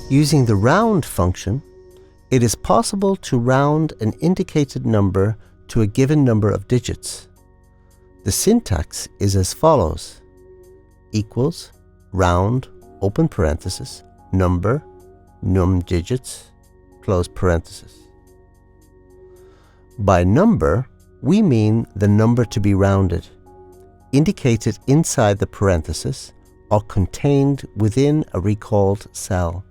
Using the round function, it is possible to round an indicated number to a given number of digits. The syntax is as follows: equals, round, open parenthesis, number, num digits, close parenthesis. By number, we mean the number to be rounded, indicated inside the parenthesis or contained within a recalled cell.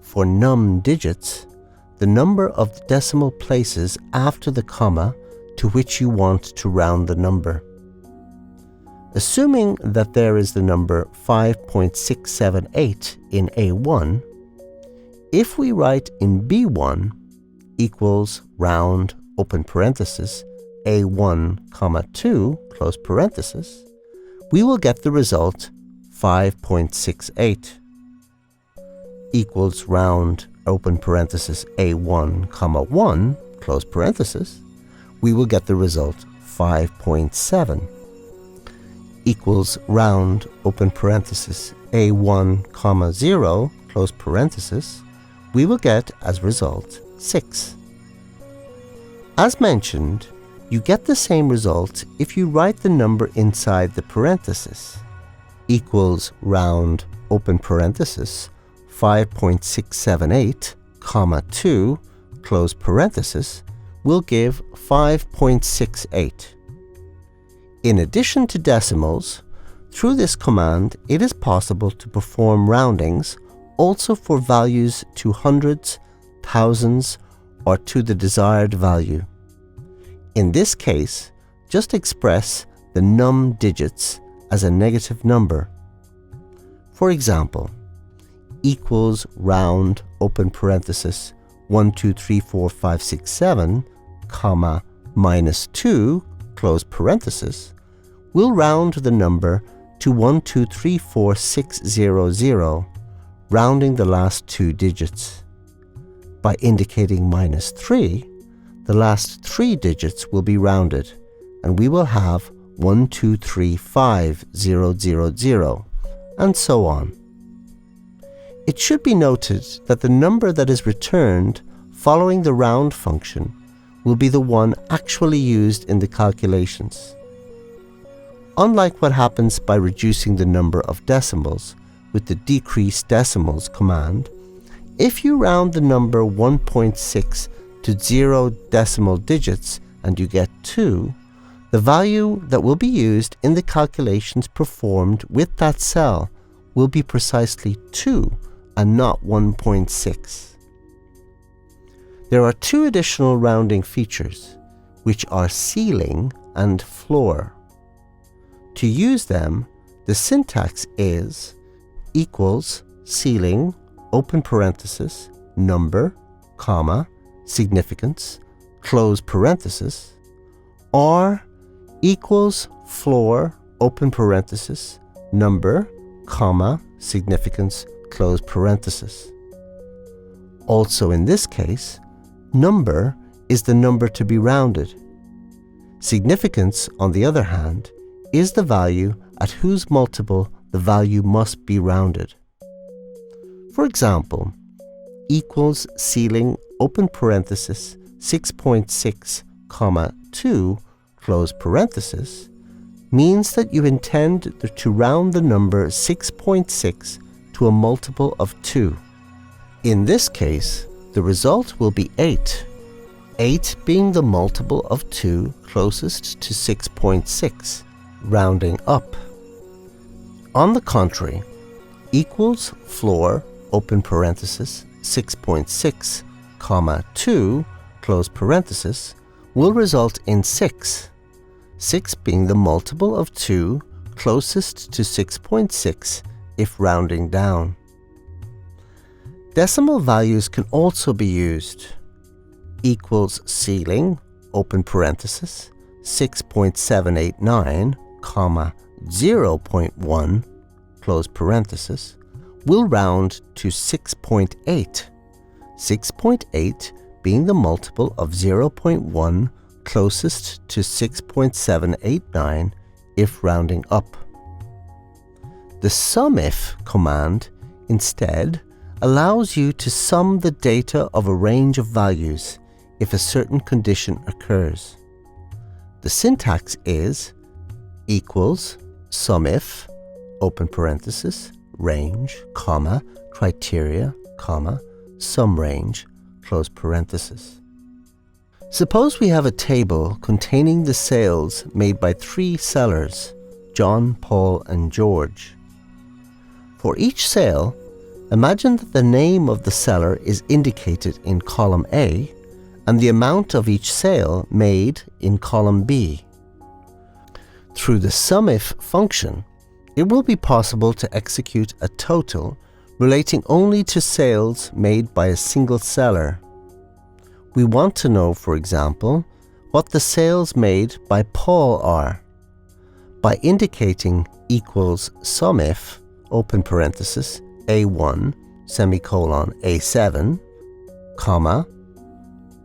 For num digits, the number of decimal places after the comma to which you want to round the number. Assuming that there is the number 5.678 in A1, if we write in B1 equals round, open parenthesis, A1, 2, close parenthesis, we will get the result 5.68 equals round, open parenthesis, A1, 1, close parenthesis, we will get the result 5.7 equals round, open parenthesis, A1, 0, close parenthesis, we will get as result 6. As mentioned, you get the same result if you write the number inside the parenthesis. Equals round, open parenthesis, 5.678, 2, close parenthesis, will give 5.68. In addition to decimals, through this command it is possible to perform roundings also for values to hundreds, thousands, or to the desired value. In this case, just express the num digits as a negative number. For example, equals round, open parenthesis, 1, 2, 3, 4, 5, 6, 7, comma, -2, close parenthesis, will round the number to 1, 2, 3, 4, 6, 0, 0, rounding the last two digits. By indicating -3, the last three digits will be rounded, and we will have 1, 2, 3, 5, 0, 0, 0, and so on. It should be noted that the number that is returned following the round function will be the one actually used in the calculations. Unlike what happens by reducing the number of decimals with the decrease decimals command, if you round the number 1.6 to 0 decimal digits and you get 2, the value that will be used in the calculations performed with that cell will be precisely 2 and not 1.6. There are two additional rounding features, which are ceiling and floor. To use them, the syntax is equals ceiling, open parenthesis, number, comma, significance, close parenthesis, or equals floor, open parenthesis, number, comma, significance, close parenthesis. Also in this case, number is the number to be rounded. Significance, on the other hand, is the value at whose multiple the value must be rounded. For example, equals ceiling, open parenthesis, 6.6, 2, close parenthesis, means that you intend to round the number 6.6 to a multiple of 2. In this case, the result will be 8, 8 being the multiple of 2 closest to 6.6, rounding up. On the contrary, equals floor, open parenthesis, 6.6, 2, close parenthesis, will result in 6, 6 being the multiple of 2 closest to 6.6 if rounding down. Decimal values can also be used. Equals ceiling, open parenthesis, 6.789, 0.1, close parenthesis, will round to 6.8, 6.8 being the multiple of 0.1 closest to 6.789 if rounding up. The SUMIF command instead allows you to sum the data of a range of values if a certain condition occurs. The syntax is equals SUMIF, open parenthesis, range, comma, criteria, comma, sum range, close parenthesis. Suppose we have a table containing the sales made by 3 sellers, John, Paul, and George. For each sale, imagine that the name of the seller is indicated in column A and the amount of each sale made in column B. Through the SUMIF function, it will be possible to execute a total relating only to sales made by a single seller. We want to know, for example, what the sales made by Paul are. By indicating equals SUMIF, open parenthesis, A1, semicolon, A7, comma,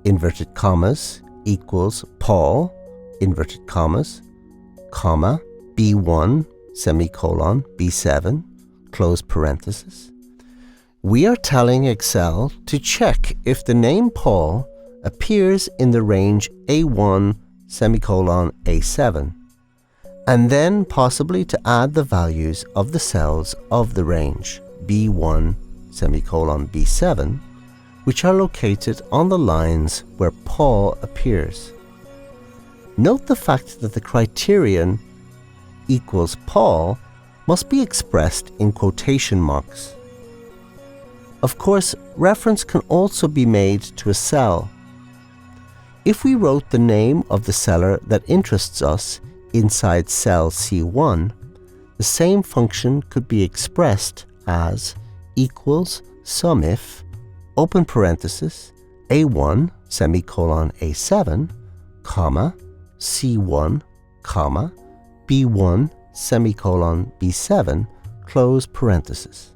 inverted commas, equals Paul, inverted commas, comma, B1, semicolon, B7, close parenthesis. We are telling Excel to check if the name Paul appears in the range A1, semicolon, A7, and then possibly to add the values of the cells of the range B1, semicolon, B7, which are located on the lines where Paul appears. Note the fact that the criterion equals Paul must be expressed in quotation marks. Of course, reference can also be made to a cell. If we wrote the name of the seller that interests us inside cell C1, the same function could be expressed as equals SUMIF, open parenthesis, A1, semicolon, A7, comma, C1, comma, B1, semicolon, B7, close parenthesis.